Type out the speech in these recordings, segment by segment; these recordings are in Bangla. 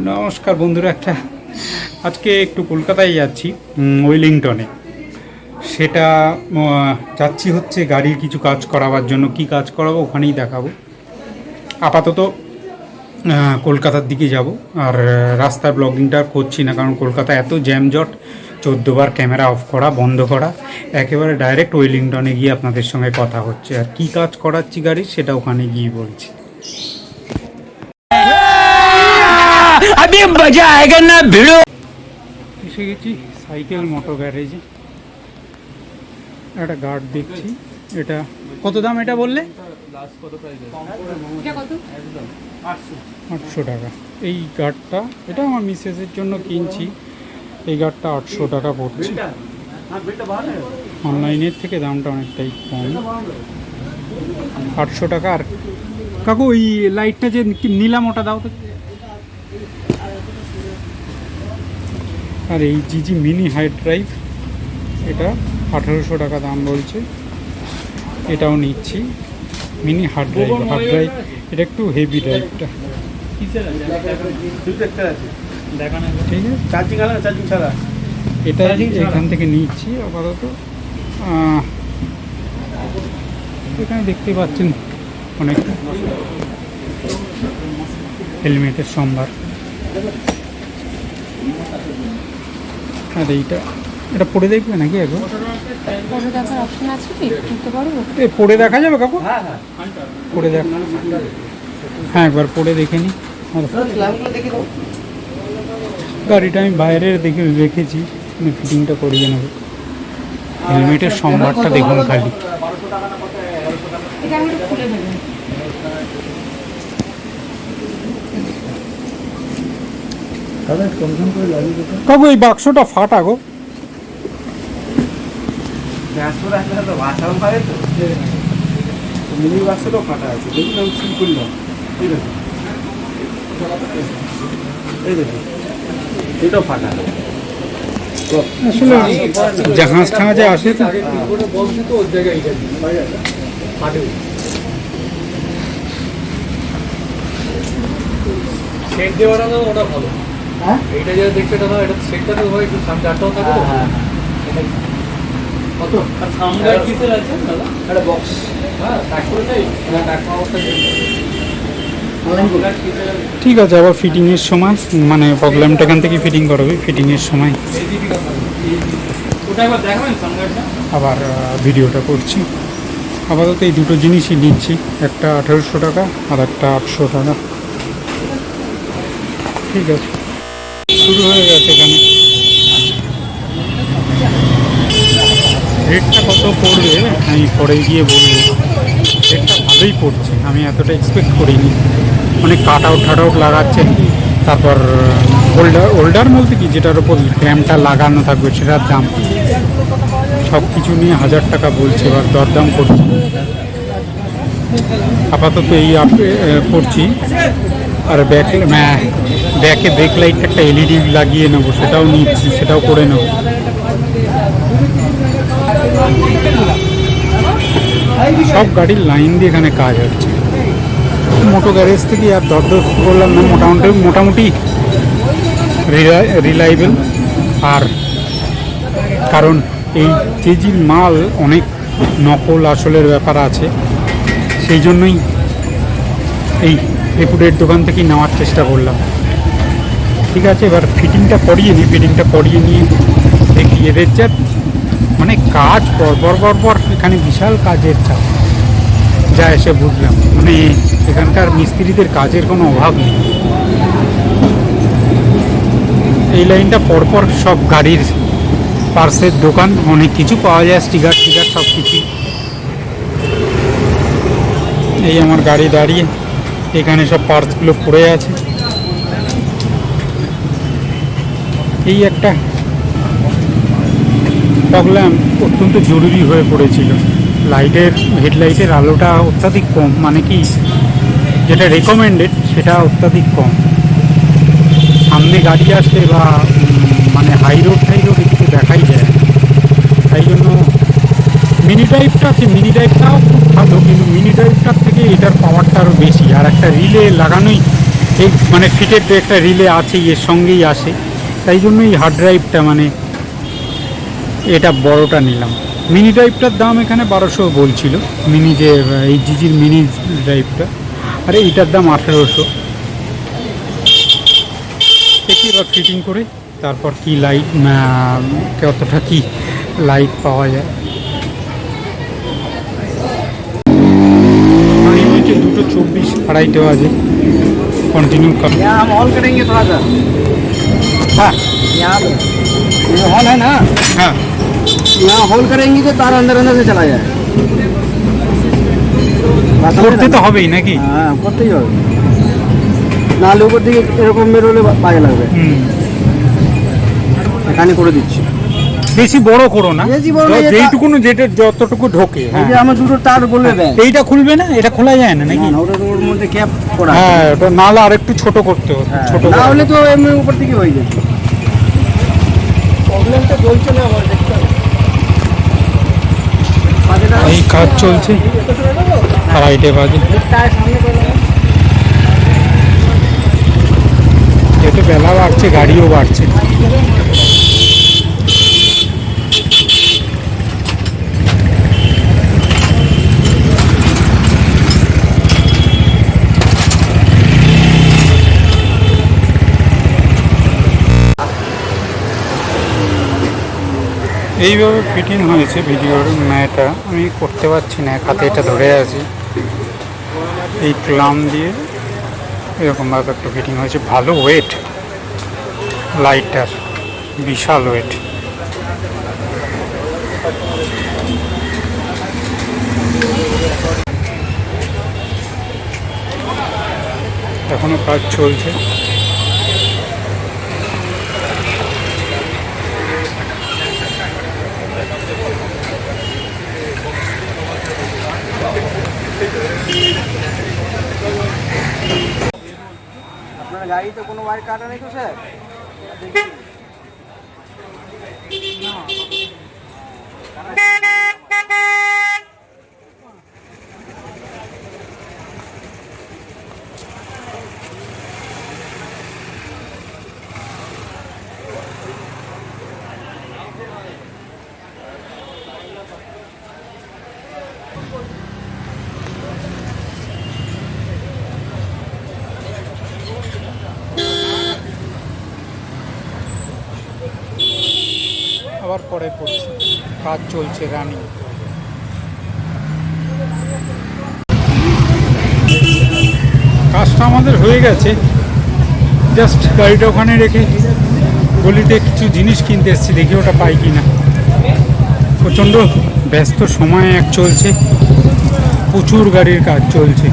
নমস্কার বন্ধুরা, আজকে একটু কলকাতায় যাচ্ছি, ওয়েলিংটনে। সেটা যাচ্ছি হচ্ছে গাড়ির কিছু কাজ করাবার জন্য। কি কাজ করাবো ওখানেই দেখাবো। আপাতত কলকাতার দিকে যাব, আর রাস্তার ব্লগিংটা করছি না, কারণ কলকাতা এত জ্যামজট, 14 বার ক্যামেরা অফ করা বন্ধ করা, একেবারে ডাইরেক্ট ওয়েলিংটনে গিয়ে আপনাদের সঙ্গে কথা হচ্ছে। আর কি কাজ করাচ্ছি গাড়ির সেটা ওখানে গিয়ে বলছি। এসে গেছি সাইকেল মোটর গ্যারেজে। একটা গার্ড দেখছি। এটা কত দাম এটা বললে? 800 টাকা। এই গার্ডটা, এটা আমার মিসেসের জন্য কিনছি। এই গার্ডটা 800 টাকা পড়ছে। অনলাইনের থেকে দামটা অনেকটাই কম, 800 টাকা। আর কাকু ওই লাইটটা যে নিলাম ওটা দাও তো। আর এই জিজি মিনি হাইড ড্রাইভ, এটা 1800 টাকা দাম বলছে। এটাও নিচ্ছি, মিনি হার্ড ড্রাইভ। এটা একটু হেভি ড্রাইভটা। ঠিক আছে, এটা এখান থেকে নিচ্ছি আপাতত। এখানে দেখতে পাচ্ছেন অনেক হেলমেটের সম্ভার। আর এটা পড়ে দেখবে নাকি এখন? পড়ে দেখা যাবে কাকু? পড়ে দেখ। হ্যাঁ, একবার পড়ে দেখে নি। গাড়িটা আমি বাইরের দেখে রেখেছি, ফিটিংটা করিয়ে নেব। হেলমেটের সম্ভারটা দেখুন খালি। কাকু এই বাক্সটা ফাটা গো। মিনি বাক্সটাও ফাটা আছে, দেখুন আমি ঠিক করলাম। ঠিক আছে, এই দেখুন এটাও ফাটা। আসলে জাহাজ ঠাহাজে আসে তো বলছি তো, ওর জায়গায় ফাটে। সেট দেওয়াটা না, ওটা ভালো। হ্যাঁ, এইটা যেটা দেখতে এটা না, এটা সেটটা তো হয় একটু সামনে আটটাও থাকে তো। কত আর সামনে কিসের আছে দাদা? একটা বক্স। হ্যাঁ, প্যাক করে দেই না, প্যাক অবস্থা। ঠিক আছে, আবার ফিটিংয়ের সময়, মানে প্রবলেমটা এখান থেকে ফিটিং করবে। ফিটিংয়ের সময় আবার ভিডিওটা করছি। আপাতত এই দুটো জিনিসই নিচ্ছি, একটা 1800 টাকা আর একটা 800 টাকা। ঠিক আছে, শুরু হয়ে গেছে। এখানে রেটটা কত পড়বে আমি পরে গিয়ে বলবো। রেটটা ভালোই পড়ছে, আমি এতটা এক্সপেক্ট করিনি। অনেক কাট আউট লাগাচ্ছে। তারপর হোল্ডার বলতে কি, যেটার ওপর ক্যামটা লাগানো থাকবে সেটার দাম, সব কিছু নিয়ে 1000 টাকা বলছে। এবার দরদাম করছি। আপাতত এই করছি। আর ব্যাকে ব্রেক লাইট একটা LED লাগিয়ে নেবো, সেটাও নিচ্ছি, সেটাও করে নেবো। সব গাড়ির লাইন দিয়ে এখানে কাজ হচ্ছে। মোটো গ্যারেজ থেকে আর দরদস্ত করলাম না, মোটামুটি রিলায়েবল। আর কারণ এই কেজির মাল অনেক নকল আসলের ব্যাপার আছে, সেই জন্যই এই রেপুটেড দোকান থেকেই নেওয়ার চেষ্টা করলাম। ঠিক আছে, এবার ফিটিংটা করিয়ে নিয়ে দেখি। এদের যা মানে কাজ পরপর এখানে বিশাল কাজের চাপ, যা এসে বুঝলাম। মানে এখানকার মিস্ত্রিদের কাজের কোনো অভাব নেই। এই লাইনটা পরপর সব গাড়ির পার্টসের দোকান, অনেক কিছু পাওয়া যায়, স্টিকার সব কিছু। এই আমার গাড়ি দাঁড়িয়ে, এখানে সব পার্টসগুলো পড়ে আছে। এই একটা প্রবলেম অত্যন্ত জরুরি হয়ে পড়েছিল। হেডলাইটের আলোটা অত্যাধিক কম, মানে কি যেটা রেকমেন্ডেড সেটা অত্যাধিক কম। সামনে গাড়ি আসলে বা মানে হাই রোড একটু দেখাই যায়। তাই জন্য মিনি ড্রাইভটাও খুব ভালো, কিন্তু মিনি ড্রাইভটার থেকে এটার পাওয়ারটা আরও বেশি। আর একটা রিলে লাগানোই এই মানে ফিটের তো একটা রিলে আছেই, এর সঙ্গেই আসে, তাই জন্যই হার্ড ড্রাইভটা মানে এটা বড়টা নিলাম। মিনি ড্রাইভটার দাম এখানে 1200 বলছিল, মিনি যে এই জিজির মিনি ড্রাইভটা, আর এইটার দাম 1800। দেখি এবার ফিটিং করে তারপর কি লাইট কতটা কি লাইট পাওয়া যায়। আমি হচ্ছে 2:24, 2:30 বাজে। कंटिन्यू कर यहाँ हम हॉल करेंगे थोड़ा सा। हाँ यहाँ पे ये हॉल है ना, हाँ यहाँ हॉल करेंगे तो तार अंदर अंदर से चला जाए। করতে তো হবেই নাকি? হ্যাঁ করতেই হবে, নাহলে উপর দিকে এরকম বেরোলে বাজে লাগবে। এখানে করে দিচ্ছি। বেশি বড় করো না, বেশি বড় না, যেইটুকু যেটা যতটুকু ঢোকে। এই যে আমার দুটো তার বলে দেয়। এইটা খুলবে না, এটা খোলা যায় না নাকি? না, ওটা তো ওর মধ্যে ক্যাপ করা। হ্যাঁ, ওটা নাহলে আর একটু ছোট করতে হবে, ছোট না হলে তো এমনি উপর দিকে হয়ে যাবে। প্রবলেমটা চলছে না আমার, দেখতে হবে। এই কাজ চলছে, 2:30 বাজে। যেহেতু বেলা বাড়ছে, গাড়িও বাড়ছে। এইভাবে ফিটিং হয়েছে ভিডিওর ম্যাটা। আমি করতে পারছি না, এক হাতে এটা ধরে আছি। এই ক্লাম দিয়ে এরকমভাবে একটা ফিটিং হয়েছে। ভালো ওয়েট লাইটটার, বিশাল ওয়েট। এখনো কাজ চলছে। আপনার গাড়িতে কোনো ওয়্যার কাটা নেই তো স্যার? আবার পরে পড়ছি, কাজ চলছে রানিং। কাজটা আমাদের হয়ে গেছে, জাস্ট গাড়িটা ওখানে রেখে গলিতে কিছু জিনিস কিনতে এসেছি, দেখি ওটা পাই কি না। প্রচণ্ড ব্যস্ত সময় এক চলছে, প্রচুর গাড়ির কাজ চলছে।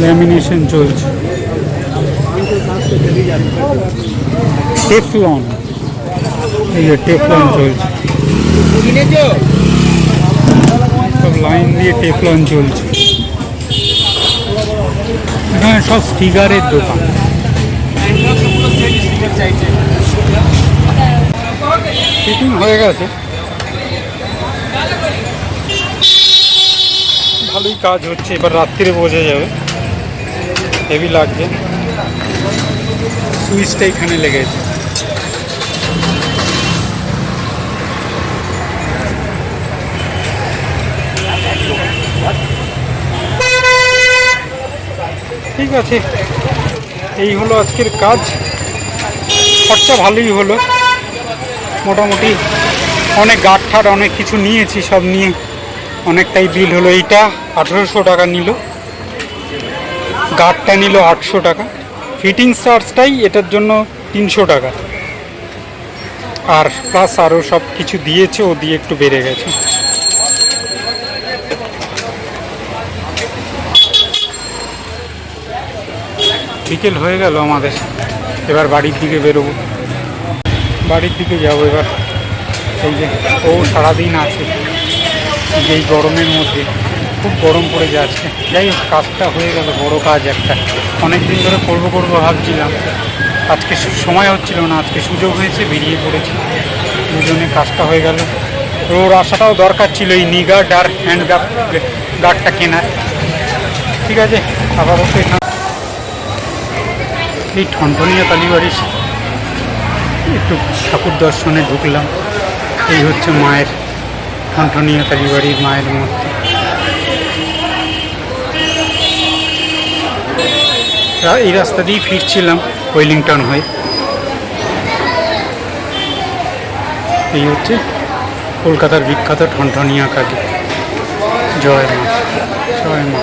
ল্যামিনেশন চলছে, টেফলন, এই যে টেফলন চলছে, সব লাইন দিয়ে টেফলন চলছে। এখানে সব স্টিকারের দোকান। ফিটিং হয়ে গেছে, ভালোই কাজ হচ্ছে। এবার রাত্রিরে বোঝা যাবে, হেভি লাগছে। সুইচটা এখানে লেগেছে। ঠিক আছে, এই হলো আজকের কাজ। খরচা ভালোই হলো মোটামুটি। অনেক গাঁটঠাট অনেক কিছু নিয়েছি, সব নিয়ে অনেকটাই বিল হলো। এইটা 1800 টাকা নিল, গার্ডটা নিল 800 টাকা, ফিটিং চার্জটাই এটার জন্য 300 টাকা, আর প্লাস আরও সব কিছু দিয়েছে, ও দিয়ে একটু বেড়ে গেছে। বিকেল হয়ে গেল আমাদের, এবার বাড়ির দিকে বেরোবো, বাড়ির দিকে যাবো এবার। এই যে ও সারাদিন আছে, এই গরমের মধ্যে খুব গরম পড়ে যাচ্ছে। যাই হোক, কাজটা হয়ে গেল, বড় কাজ একটা। অনেক দিন ধরে করবো ভাবছিলাম, আজকে সময় হচ্ছিল না, আজকে সুযোগ হয়েছে, বেরিয়ে পড়েছি দুজনে, কাজটা হয়ে গেল। ওর আসাটাও দরকার ছিল এই নি গার্ড আর হ্যান্ড গার্ডটা কেনার। ঠিক আছে, আপাতত এই ঠনঠনিয়া কালীবাড়ির একটু ঠাকুর দর্শনে ঢুকলাম। এই হচ্ছে মায়ের, ঠনঠনিয়া কালীবাড়ির মায়ের মূর্তি। এই রাস্তা দিয়েই ফিরছিলাম ওয়েলিংটন হয়ে। এই হচ্ছে কলকাতার বিখ্যাত ঠনঠনিয়া কালী। জয় মা, জয় মা।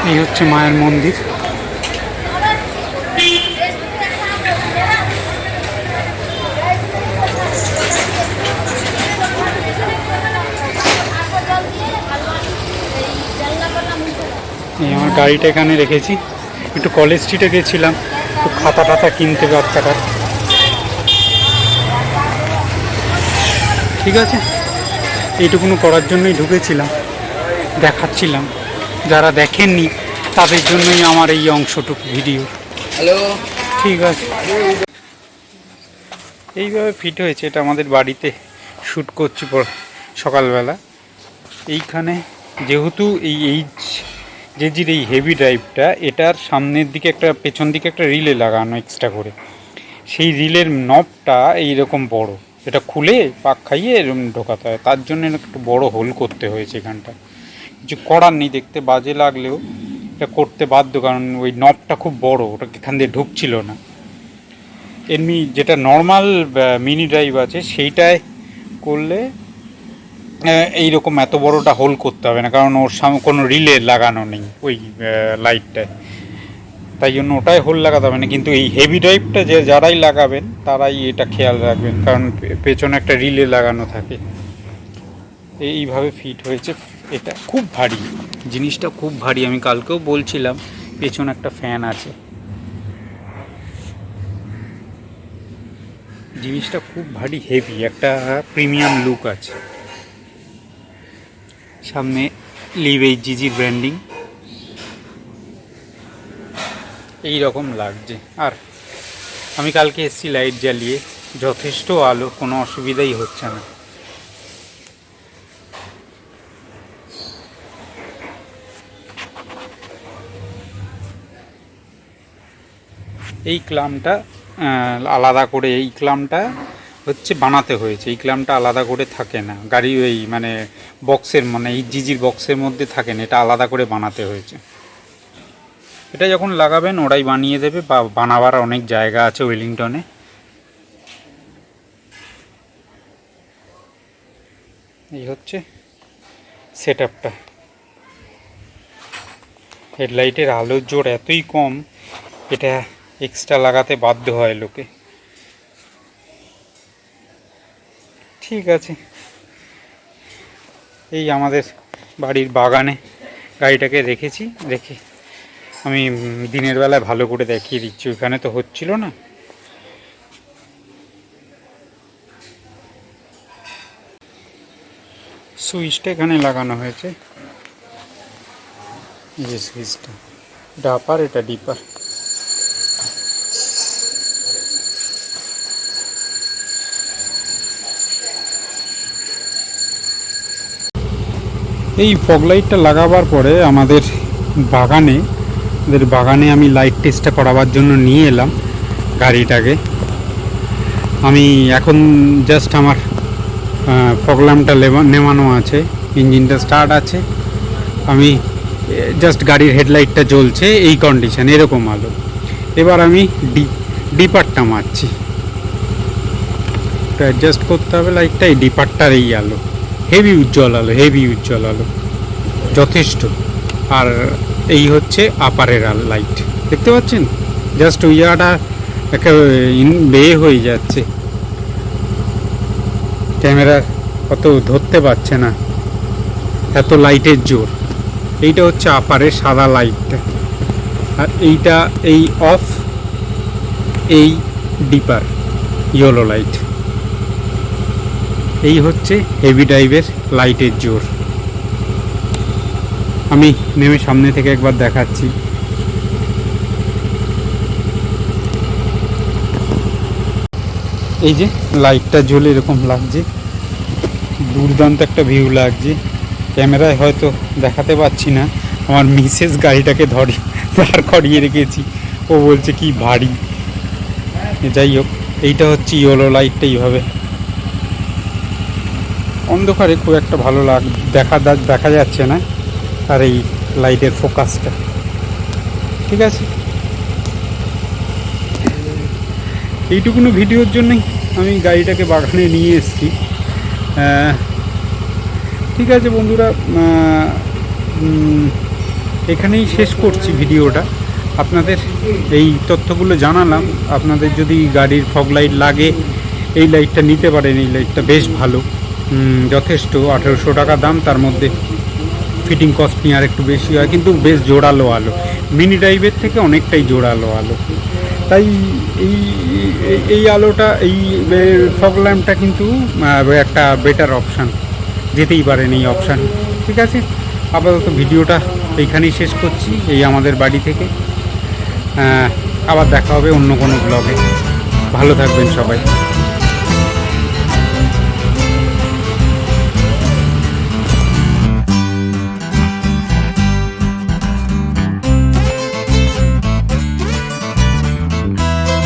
এই হচ্ছে মায়ের মন্দির। এই আমার গাড়িটা এখানে রেখেছি। একটু কলেজ স্ট্রিটে গেছিলাম, একটু খাতা টাতা কিনতে বাচ্চাটার। ঠিক আছে, এইটুকুনো করার জন্যই ঢুকেছিলাম, দেখাচ্ছিলাম। যারা দেখেননি তাদের জন্যই আমার এই অংশটুকু ভিডিও। হ্যালো, ঠিক আছে, এইভাবে ফিট হয়েছে। এটা আমাদের বাড়িতে শ্যুট করছি সকালবেলা। এইখানে যেহেতু এই জেজির এই হেভি ড্রাইভটা, এটার সামনের দিকে একটা, পেছন দিকে একটা রিলে লাগানো এক্সট্রা করে। সেই রিলের নবটা এইরকম বড়, এটা খুলে পাক খাইয়ে এরকম ঢোকাতে হয়। তার জন্য একটু বড় হোল করতে হয়েছে এখানটা। কিছু করার নেই, দেখতে বাজে লাগলেও এটা করতে বাধ্য, কারণ ওই নবটা খুব বড়, ওটা এখান দিয়ে ঢুকছিল না। এমনি যেটা নর্মাল মিনি ড্রাইভ আছে সেইটায় করলে এইরকম এত বড়টা হোল করতে হবে না, কারণ ওর সামনে কোনো রিলে লাগানো নেই ওই লাইটটায়, তাই জন্য ওটাই হোল লাগাতে হবে না। কিন্তু এই হেভি ড্রাইভটা যারাই লাগাবেন তারাই এটা খেয়াল রাখবেন, কারণ পেছনে একটা রিলে লাগানো থাকে। এইভাবে ফিট হয়েছে। এটা খুব ভারী, জিনিসটা খুব ভারী। আমি কালকেও বলছিলাম, পেছনে একটা ফ্যান আছে, জিনিসটা খুব ভারী, হেভি, একটা প্রিমিয়াম লুক আছে। সামনে লিভ এই জিজির ব্র্যান্ডিং, এই রকম লাগছে। আর আমি কালকে এসছি লাইট জ্বালিয়ে, যথেষ্ট আলো, কোনো অসুবিধাই হচ্ছে না। এই ক্লামটা আলাদা করে, এই ক্লামটা হচ্ছে বানাতে হয়েছে। এই ক্লামটা আলাদা করে থাকে না গাড়ি, ওই মানে বক্সের, মানে এই জিজির বক্সের মধ্যে থাকে না, এটা আলাদা করে বানাতে হয়েছে। এটা যখন লাগাবেন ওরাই বানিয়ে দেবে, বা বানাবার অনেক জায়গা আছে ওয়েলিংটনে। এই হচ্ছে সেট আপটা। হেডলাইটের আলোর জোর এতই কম, এটা এক্সট্রা লাগাতে বাধ্য হয় লোকে। ঠিক আছে, এই আমাদের বাড়ির বাগানে গাড়িটাকে রেখেছি। রেখে আমি দিনের বেলায় ভালো করে দেখিয়ে দিচ্ছি, ওইখানে তো হচ্ছিল না। সুইচটা এখানে লাগানো হয়েছে, এই যে সুইচটা, এটা আপার, এটা ডিপার। এই ফগ লাইটটা লাগাবার পরে আমাদের বাগানে আমি লাইট টেস্টটা করাবার জন্য নিয়ে এলাম গাড়িটাকে। আমি এখন জাস্ট আমার ফগ ল্যাম্পটা নেমানো আছে, ইঞ্জিনটা স্টার্ট আছে, আমি জাস্ট গাড়ির হেডলাইটটা জ্বলছে, এই কন্ডিশন, এরকম আলো। এবার আমি ডিপারটা মারছি, অ্যাডজাস্ট করতে হবে লাইটটা। এই ডিপারটার এই আলো হেভি উজ্জ্বল আলো, হেভি উজ্জ্বল আলো যথেষ্ট। আর এই হচ্ছে আপারের লাইট, দেখতে পাচ্ছেন? জাস্ট ওই জায়গাটা একটা বেয়ে হয়ে যাচ্ছে, ক্যামেরা অত ধরতে পারছে না, এত লাইটের জোর। এইটা হচ্ছে আপারের সাদা লাইটটা, আর এইটা এই অফ, এই ডিপার ইয়েলো লাইট। এই হচ্ছে হেভি ড্রাইভের লাইটের জোর। আমি নেমে সামনে থেকে একবার দেখাচ্ছি। এই যে লাইটটা জ্বলে এরকম লাগছে, দুর্দান্ত একটা ভিউ লাগছে। ক্যামেরায় হয়তো দেখাতে পাচ্ছি না, আমার মিসেস গাড়িটাকে দাঁড় করিয়ে রেখেছি, ও বলছে কি ভারী। যাই হোক, এইটা হচ্ছে ইয়েলো লাইটটা এইভাবে অন্ধকারে খুব একটা ভালো দেখা যাচ্ছে না, আর এই লাইটের ফোকাসটা ঠিক আছে। এইটুকুনো ভিডিওর জন্যই আমি গাড়িটাকে বাগানে নিয়ে এসেছি। ঠিক আছে বন্ধুরা, এখানেই শেষ করছি ভিডিওটা। আপনাদের এই তথ্যগুলো জানালাম। আপনাদের যদি গাড়ির ফগ লাইট লাগে, এই লাইটটা নিতে পারেন। এই লাইটটা বেশ ভালো, যথেষ্ট। 1800 টাকা দাম, তার মধ্যে ফিটিং কস্ট নিয়ে আর একটু বেশি হয়, কিন্তু বেশ জোরালো আলো, মিনি ড্রাইভের থেকে অনেকটাই জোরালো আলো। তাই এই আলোটা, এই ফগ ল্যাম্পটা কিন্তু একটা বেটার অপশান, যেতেই পারেন এই অপশান। ঠিক আছে, আপাতত ভিডিওটা এইখানেই শেষ করছি, এই আমাদের বাড়ি থেকে। আবার দেখা হবে অন্য কোনো ব্লগে। ভালো থাকবেন সবাই।